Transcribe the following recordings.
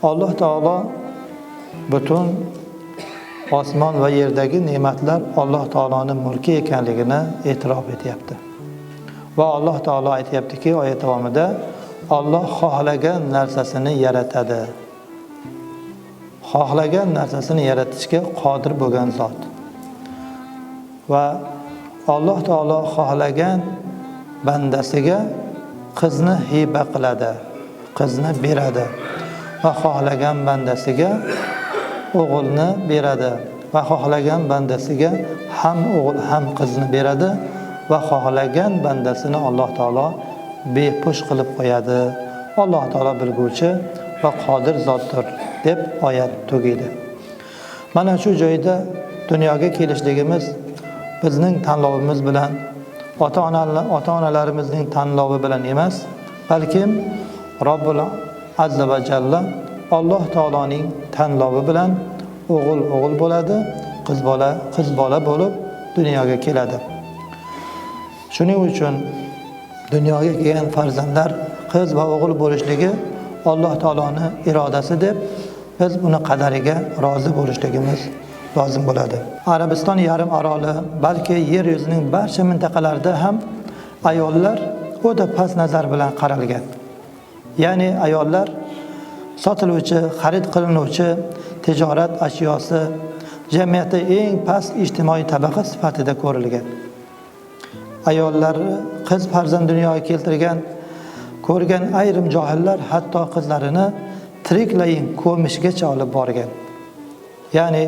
Alloh taolo butun osmon va yerdagi ne'matlar Alloh taoloning mulki ekanligini e'tirof etyapti. Va Alloh taolo aytayaptiki, oyat davomida Alloh xohlagan narsasini yaratadi. Xohlagan narsasini yaratishga qodir bo'lgan zot. Va Alloh taolo xohlagan bandasiga qizni hiba qiladi, qizni beradi. Va xohlagan bandasiga o'g'ilni beradi va xohlagan bandasiga ham o'g'il ham qizni beradi va xohlagan bandasini Alloh taolo bepush qilib qo'yadi. Alloh taolo bilguvchi va qodir zotdir deb oyat tugaydi. Mana shu joyda dunyoga kelishligimiz bizning tanlovimiz bilan, ota-onalarimizning tanlovi bilan emas, balkim Robbul Azza va Jalla Alloh taoloning tanlovi bilan o'g'il bo'ladi, qiz bola bo'lib dunyoga keladi. Shuning uchun dunyoga kelgan farzandlar qiz va o'g'il bo'lishligi Alloh taoloning irodasi deb biz uni qadariga rozi bo'lishligimiz lozim bo'ladi. Arabiston yarim oroli, balki yer yuzining barcha mintaqalarida ham ayollar o'ta past nazar bilan qaralgan. Ya'ni ayollar sotiluvchi, xarid qilinuvchi tijorat ashyosi, jamiyatda eng past ijtimoiy tabaqa sifatida ko'rilgan. Ayollar qiz farzand dunyoga ko'rgan ayrim johillar hatto qizlarini tiriklayin ko'mishgacha olib borgan. Ya'ni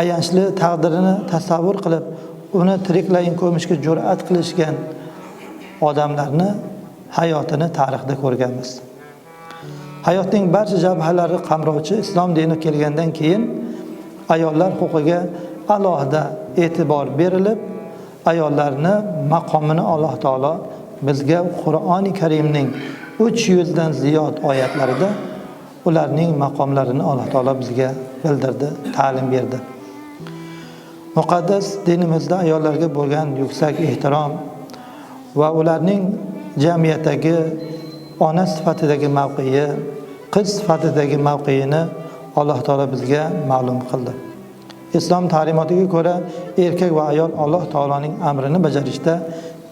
ayanchli taqdirini tasavvur qilib, uni tiriklayin ko'mishga jur'at qilishgan odamlarni hayotini tarixda ko'rganmiz. Hayotning barcha jabhalari qamrovchi islom dini kelgandan keyin ayollar huquqiga alohida e'tibor berilib, ayollarni maqomini Alloh taolo bizga Qur'oni Karimning 300 dan ziyod oyatlarida ularning maqomlarini Alloh taolo bizga bildirdi, ta'lim berdi. Muqaddas dinimizda ayollarga bo'lgan yuksak ehtirom va ularning jamiyatdagi ona sifatidagi mavqei, qiz sifatidagi mavqeini Alloh taolo bizga ma'lum qildi. Islom ta'limotiga ko'ra erkak va ayol Alloh taoloning amrini bajarishda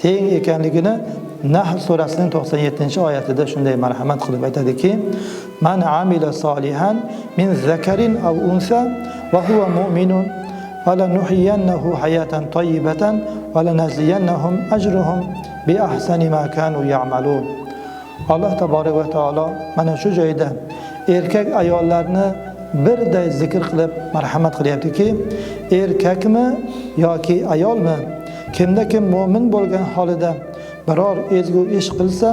teng ekanligini Nahl surasining 97-oyatida shunday marhamat qilib aytadiki: "Man amila solihan min zakarin aw unsa va huwa mu'minun falanuhyiyannahu hayatan tayyibatan va lanaziyannahum ajruhum bi ahsani ma kanu ya'malun." Alloh taborak va taolo mana shu joyda erkak ayollarni birday zikr qilib marhamat qilyaptiki, erkakmi yoki ayolmi, kimda kim mu'min bo'lgan holida biror ezgu ish qilsa,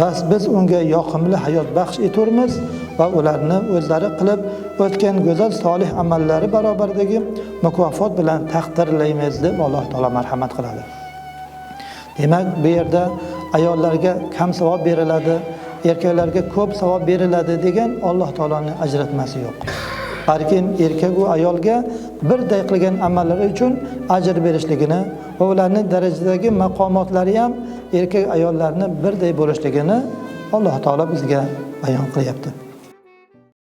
bas biz unga yoqimli hayot baxsh eturmiz va ularni o'zlari qilib o'tgan go'zal solih amallari barobaridagi mukofot bilan taqdirlaymiz deb Alloh taolo marhamat qiladi. Demak, bu yerda ayollarga kam savob beriladi, erkaklarga ko'p savob beriladi degan Alloh taoloning ajratmasi yo'q. Balkim erkak va ayolga birday qilgan amallari uchun ajr berishligini va ularning darajadagi maqomotlari ham erkak ayollarni birday bo'lishligini Alloh taolo bizga bayon qilyapti.